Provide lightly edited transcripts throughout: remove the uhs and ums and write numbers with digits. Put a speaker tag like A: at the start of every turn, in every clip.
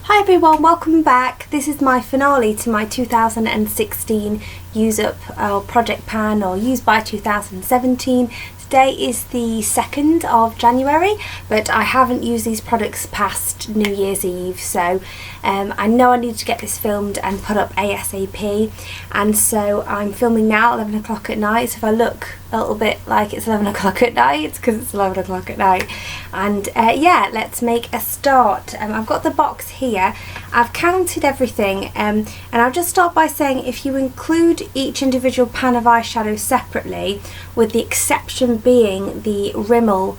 A: Hi everyone, welcome back. This is my finale to my 2016 use up project pan or use by 2017. Today is the 2nd of January, but I haven't used these products past New Year's Eve, so I know I need to get this filmed and put up ASAP, and so I'm filming now 11 o'clock at night. So if I look a little bit like it's 11 o'clock at night, it's because it's 11 o'clock at night. And yeah, let's make a start. I've got the box here. I've counted everything, and I'll just start by saying if you include each individual pan of eyeshadow separately, with the exception being the Rimmel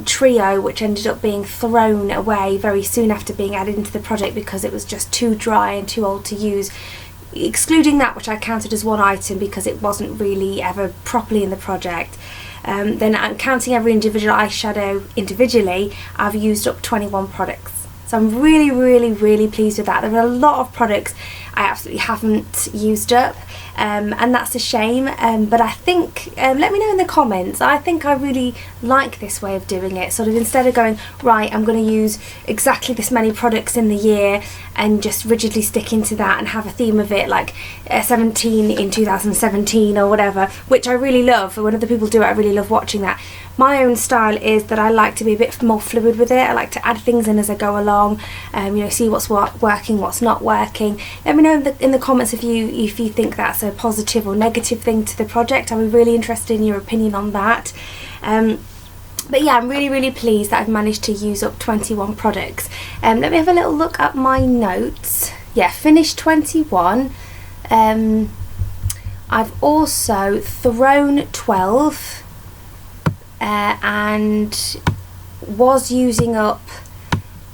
A: trio, which ended up being thrown away very soon after being added into the project because it was just too dry and too old to use. Excluding that, which I counted as one item because it wasn't really ever properly in the project, then I'm counting every individual eyeshadow individually. I've used up 21 products. So I'm really pleased with that. There are a lot of products I absolutely haven't used up, and that's a shame, but I think, let me know in the comments, I think I really like this way of doing it. Sort of instead of going, right, I'm going to use exactly this many products in the year and just rigidly sticking to that and have a theme of it, like 17 in 2017 or whatever, which I really love. When other people do it, I really love watching that. My own style is that I like to be a bit more fluid with it. I like to add things in as I go along, you know, see what's working, what's not working. Let me know in the comments if you think that's a positive or negative thing to the project. I'll be really interested in your opinion on that. But yeah, I'm really pleased that I've managed to use up 21 products. Let me have a little look at my notes. Yeah, finished 21. I've also thrown 12. And was using up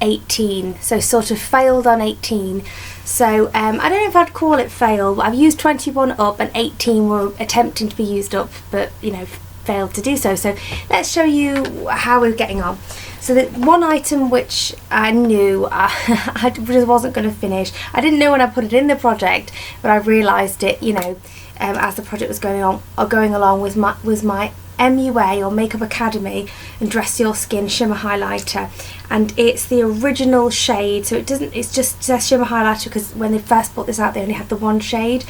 A: 18, so sort of failed on 18. So I don't know if I'd call it fail, but I've used 21 up and 18 were attempting to be used up, but you know, failed to do so. So let's show you how we're getting on. So the one item which I knew I just wasn't going to finish, I didn't know when I put it in the project, but I realised it, you know, as the project was going along, was my MUA or Makeup Academy and Dress Your Skin shimmer highlighter, and it's the original shade, so it's just says shimmer highlighter because when they first brought this out they only had the one shade.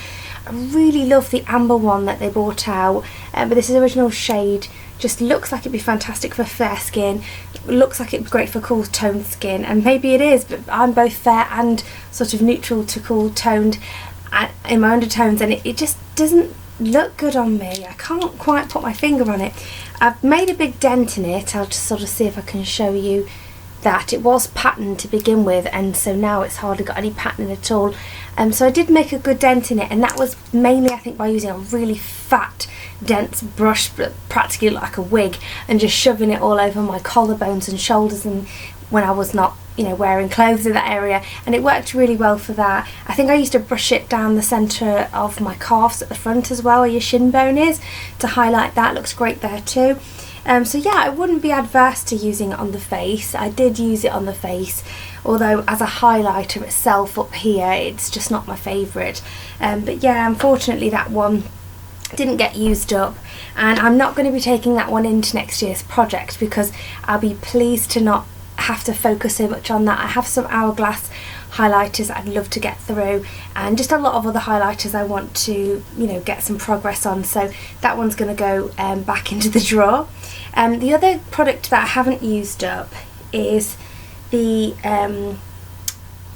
A: I really love the amber one that they brought out, but this is original shade. Just looks like it'd be fantastic for fair skin, looks like it'd be great for cool toned skin, and maybe it is, but I'm both fair and sort of neutral to cool toned in my undertones, and it just doesn't look good on me. I can't quite put my finger on it. I've made a big dent in it. I'll just sort of see if I can show you that. It was patterned to begin with, and so now it's hardly got any pattern at all. So I did make a good dent in it, and that was mainly, I think, by using a really fat dense brush, but practically like a wig, and just shoving it all over my collarbones and shoulders, and when I was not, you know, wearing clothes in that area, and it worked really well for that. I think I used to brush it down the centre of my calves at the front as well, where your shin bone is, to highlight that. Looks great there too. So yeah, I wouldn't be adverse to using it on the face. I did use it on the face, although as a highlighter itself up here, it's just not my favourite. But yeah, unfortunately that one didn't get used up, and I'm not going to be taking that one into next year's project because I'll be pleased to not have to focus so much on that. I have some Hourglass highlighters I'd love to get through, and just a lot of other highlighters I want to, you know, get some progress on, so that one's going to go back into the drawer. The other product that I haven't used up is the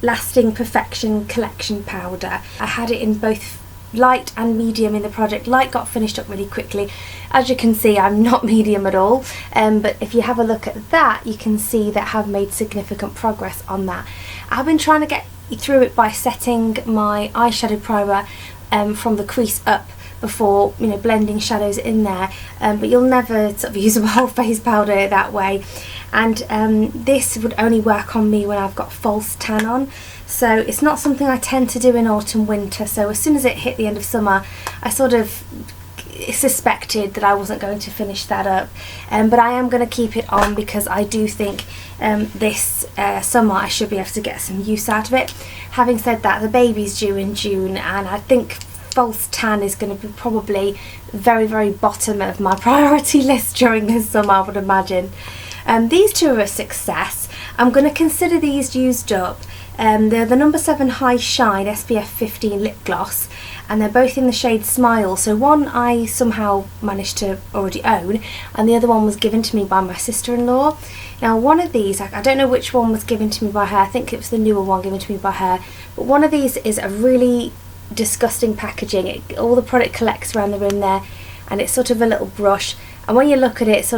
A: Lasting Perfection Collection Powder. I had it in both light and medium in the project. Light got finished up really quickly. As you can see, I'm not medium at all, but if you have a look at that, you can see that I've made significant progress on that. I've been trying to get through it by setting my eyeshadow primer from the crease up before, you know, blending shadows in there, but you'll never sort of use a whole face powder that way, and this would only work on me when I've got false tan on, so it's not something I tend to do in autumn winter. So as soon as it hit the end of summer, I sort of suspected that I wasn't going to finish that up, but I am going to keep it on because I do think this summer I should be able to get some use out of it. Having said that, the baby's due in June, and I think false tan is going to be probably very bottom of my priority list during this summer, I would imagine. These two are a success. I'm going to consider these used up. They're the number 7 High Shine SPF 15 lip gloss, and they're both in the shade Smile. So one I somehow managed to already own, and the other one was given to me by my sister-in-law. Now one of these, I don't know which one was given to me by her, I think it was the newer one given to me by her, but one of these is a really disgusting packaging. All the product collects around the rim there, and it's sort of a little brush, and when you look at it,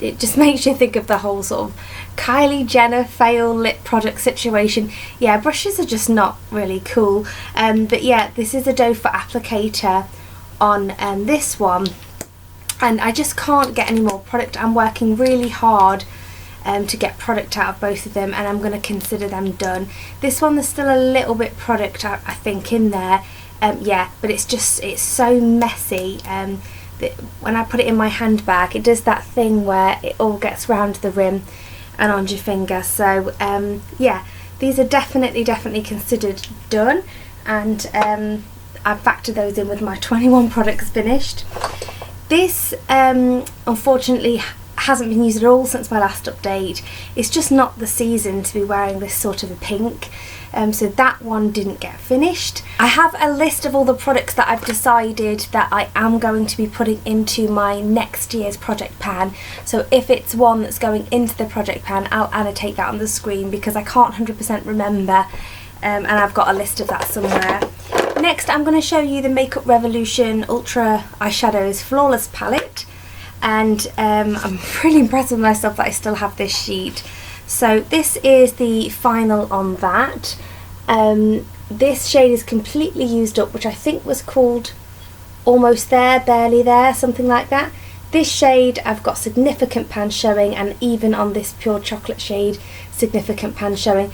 A: it just makes you think of the whole sort of Kylie Jenner fail lip product situation. Yeah, brushes are just not really cool. But yeah, this is a doe foot applicator on this one, and I just can't get any more product. I'm working really hard to get product out of both of them, and I'm going to consider them done. This one, there's still a little bit product I think in there, yeah, but it's so messy. That when I put it in my handbag, it does that thing where it all gets round the rim and on your finger. So yeah, these are definitely considered done, and I've factored those in with my 21 products finished. This unfortunately hasn't been used at all since my last update. It's just not the season to be wearing this sort of a pink, so that one didn't get finished. I have a list of all the products that I've decided that I am going to be putting into my next year's project pan, so if it's one that's going into the project pan, I'll annotate that on the screen because I can't 100% remember, and I've got a list of that somewhere. Next, I'm going to show you the Makeup Revolution Ultra Eyeshadows Flawless Palette, and I'm really impressed with myself that I still have this sheet. So this is the final on that. This shade is completely used up, which I think was called Almost There, Barely There, something like that. This shade I've got significant pan showing, and even on this pure chocolate shade, significant pan showing.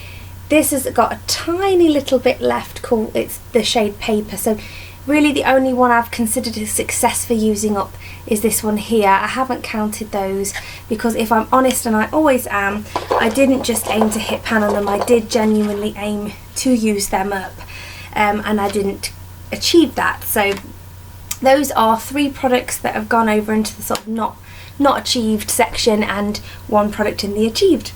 A: This has got a tiny little bit left, it's the shade Paper, so really the only one I've considered a success for using up is this one here. I haven't counted those because, if I'm honest, and I always am, I didn't just aim to hit pan on them, I did genuinely aim to use them up, and I didn't achieve that. So those are 3 products that have gone over into the sort of not achieved section, and 1 product in the achieved.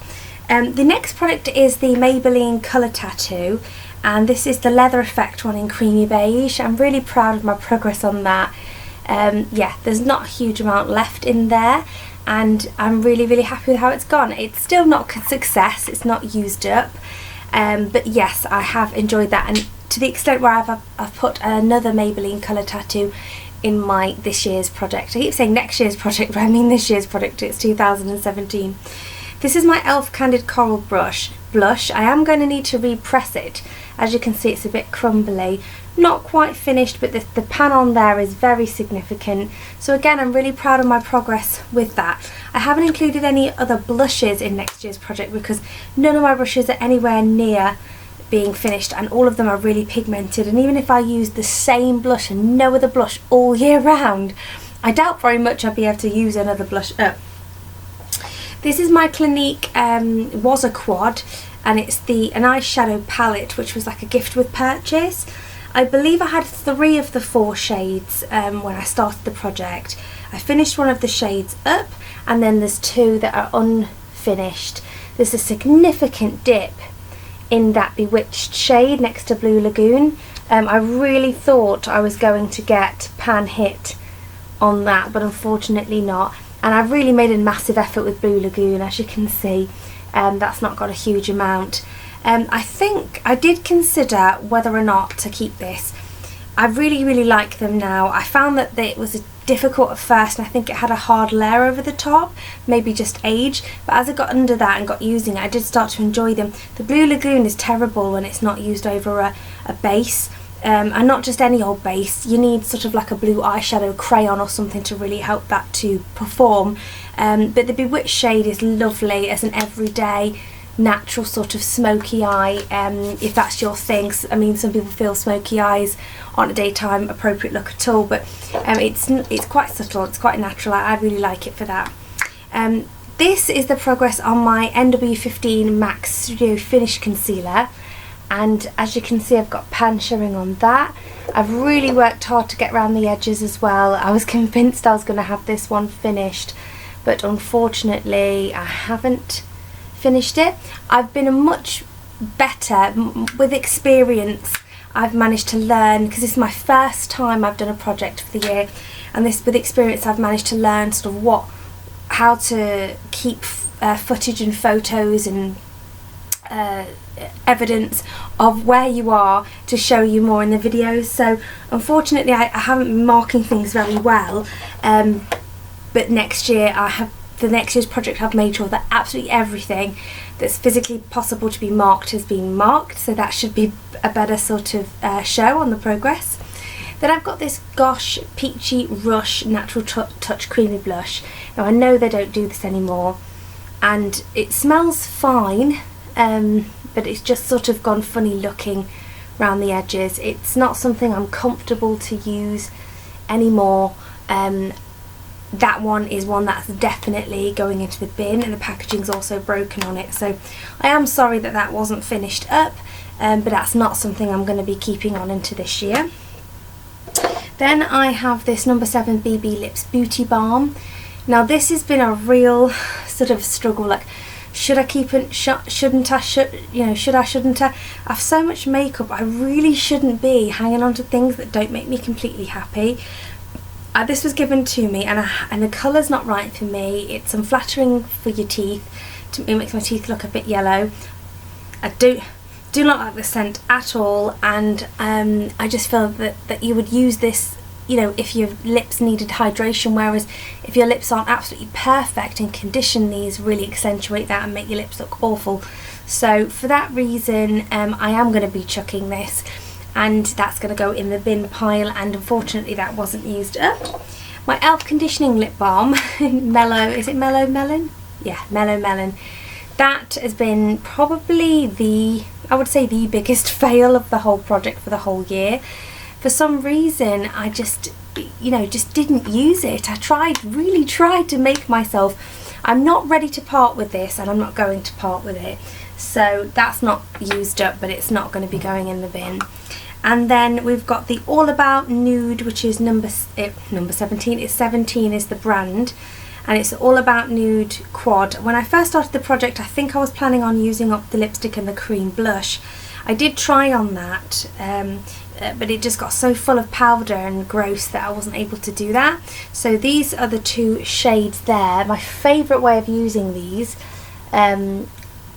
A: The next product is the Maybelline Colour Tattoo, and this is the Leather Effect one in Creamy Beige. I'm really proud of my progress on that. Yeah, there's not a huge amount left in there, and I'm really happy with how it's gone. It's still not a success, it's not used up, but yes, I have enjoyed that, and to the extent where I've put another Maybelline Colour Tattoo in my this year's project. I keep saying next year's project, but I mean this year's project. It's 2017. This is my e.l.f. Candid Coral Blush. I am going to need to repress it. As you can see, it's a bit crumbly. Not quite finished, but the pan on there is very significant. So again, I'm really proud of my progress with that. I haven't included any other blushes in next year's project because none of my brushes are anywhere near being finished, and all of them are really pigmented. And even if I use the same blush and no other blush all year round, I doubt very much I'll be able to use another blush up. This is my Clinique Was a Quad, and it's an eyeshadow palette which was like a gift with purchase. I believe I had 3 of the 4 shades when I started the project. I finished one of the shades up, and then there's 2 that are unfinished. There's a significant dip in that Bewitched shade next to Blue Lagoon. I really thought I was going to get pan hit on that, but unfortunately not. And I've really made a massive effort with Blue Lagoon, as you can see. That's not got a huge amount. I think I did consider whether or not to keep this. I really like them now. I found that it was difficult at first, and I think it had a hard layer over the top, maybe just age, but as I got under that and got using it, I did start to enjoy them. The Blue Lagoon is terrible when it's not used over a base. And not just any old base, you need sort of like a blue eyeshadow crayon or something to really help that to perform. But the Bewitched shade is lovely as an everyday natural sort of smoky eye, if that's your thing. I mean, some people feel smoky eyes aren't a daytime appropriate look at all, but it's quite subtle, it's quite natural. I really like it for that. This is the progress on my NW15 Max Studio Finish Concealer. And as you can see, I've got pan showing on that. I've really worked hard to get around the edges as well. I was convinced I was going to have this one finished, but unfortunately I haven't finished it. I've been a much better, with experience, I've managed to learn, because this is my first time I've done a project for the year, and this, with experience, I've managed to learn sort of how to keep footage and photos and evidence of where you are to show you more in the videos. So unfortunately I haven't been marking things very well, but next year the next year's project I've made sure that absolutely everything that's physically possible to be marked has been marked, so that should be a better sort of show on the progress. Then I've got this Gosh Peachy Rush Natural Touch Creamy Blush. Now I know they don't do this anymore, and it smells fine, but it's just sort of gone funny looking around the edges. It's not something I'm comfortable to use anymore. That one is one that's definitely going into the bin, and the packaging's also broken on it, so I am sorry that that wasn't finished up, but that's not something I'm going to be keeping on into this year. Then I have this No. 7 BB Lips Beauty Balm. Now this has been a real sort of struggle, like should I keep it, shouldn't I, shouldn't I? I have so much makeup, I really shouldn't be hanging on to things that don't make me completely happy. This was given to me, and the colour's not right for me. It's unflattering for your teeth. It makes my teeth look a bit yellow. I do not like the scent at all, and I just feel that you would use this, you know, if your lips needed hydration, whereas if your lips aren't absolutely perfect and condition, these really accentuate that and make your lips look awful. So for that reason, I am going to be chucking this, and that's going to go in the bin pile, and unfortunately that wasn't used up. My e.l.f. conditioning lip balm, is it Mellow Melon? Yeah, Mellow Melon. That has been probably I would say the biggest fail of the whole project for the whole year. For some reason I just didn't use it. I really tried to make myself, I'm not ready to part with this, and I'm not going to part with it. So that's not used up, but it's not going to be going in the bin. And then we've got the All About Nude, which is number 17. It's 17 is the brand, and it's All About Nude Quad. When I first started the project, I think I was planning on using up the lipstick and the cream blush. I did try on that, but it just got so full of powder and gross that I wasn't able to do that. So these are the two shades there. My favourite way of using these,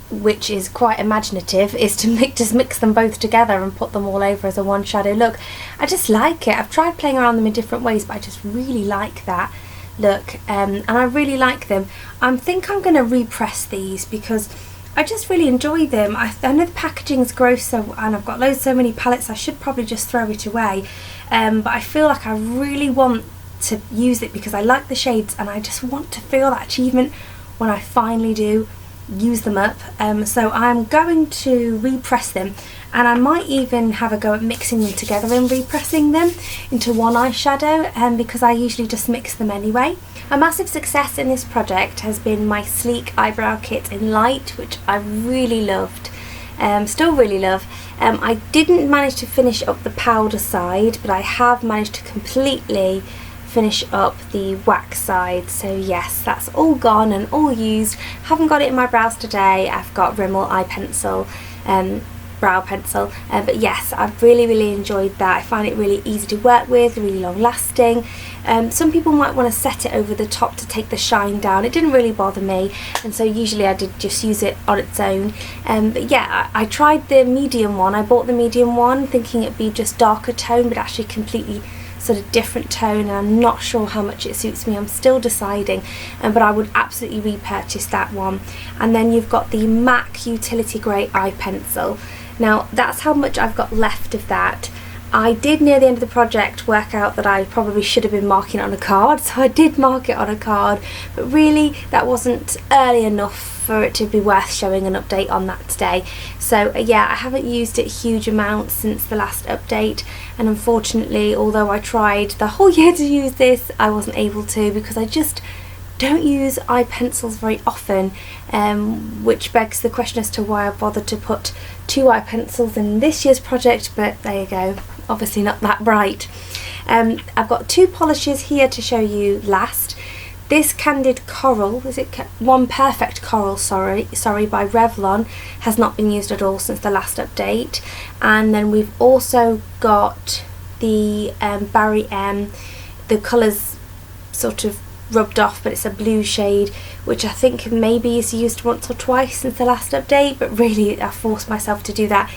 A: which is quite imaginative, is to just mix them both together and put them all over as a one shadow look. I just like it. I've tried playing around them in different ways, but I just really like that look, and I really like them. I think I'm going to repress these because I just really enjoy them. I know the packaging's gross, and I've got so many palettes, I should probably just throw it away, but I feel like I really want to use it because I like the shades, and I just want to feel that achievement when I finally do use them up. So I'm going to repress them, and I might even have a go at mixing them together and repressing them into one eyeshadow, because I usually just mix them anyway. A massive success in this project has been my sleek eyebrow kit in light, which I really loved, still really love. I didn't manage to finish up the powder side, but I have managed to completely finish up the wax side. So yes, that's all gone and all used. Haven't got it in my brows today. I've got Rimmel eye pencil, brow pencil, but yes, I've really enjoyed that. I find it really easy to work with, really long lasting. Some people might want to set it over the top to take the shine down. It didn't really bother me, and so usually I did just use it on its own. But yeah, I tried the medium one. I bought the medium one thinking it'd be just darker tone, but actually completely sort of different tone, and I'm not sure how much it suits me. I'm still deciding, but I would absolutely repurchase that one. And then you've got the MAC Utility Grey eye pencil. Now that's how much I've got left of that. I did near the end of the project work out that I probably should have been marking it on a card, so I did mark it on a card, but really that wasn't early enough for it to be worth showing an update on that today. So yeah, I haven't used it huge amounts since the last update, and unfortunately, although I tried the whole year to use this, I wasn't able to because I just don't use eye pencils very often, which begs the question as to why I bothered to put 2 eye pencils in this year's project, but there you go, obviously not that bright. I've got 2 polishes here to show you last. This Candid Coral, is it One Perfect Coral, sorry, by Revlon, has not been used at all since the last update. And then we've also got the Barry M. The colour's sort of rubbed off, but it's a blue shade, which I think maybe is used once or twice since the last update, but really I forced myself to do that.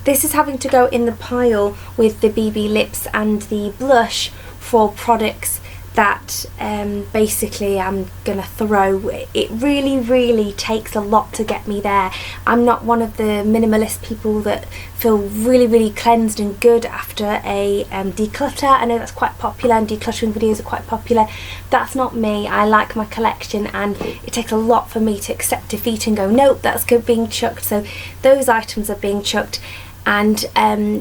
A: This is having to go in the pile with the BB lips and the blush for products that basically I'm gonna throw. It really takes a lot to get me there. I'm not one of the minimalist people that feel really cleansed and good after a declutter. I know that's quite popular and decluttering videos are quite popular. That's not me. I like my collection, and it takes a lot for me to accept defeat and go, nope, that's being chucked. So those items are being chucked. And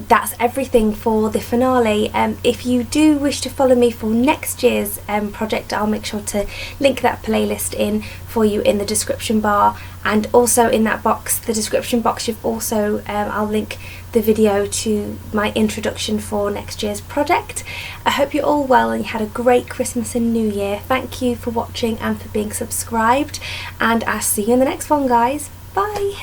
A: that's everything for the finale. If you do wish to follow me for next year's project, I'll make sure to link that playlist in for you in the description bar, and also in that box, the description box, you've also I'll link the video to my introduction for next year's project. I hope you're all well and you had a great Christmas and New Year. Thank you for watching and for being subscribed, and I'll see you in the next one, guys. Bye.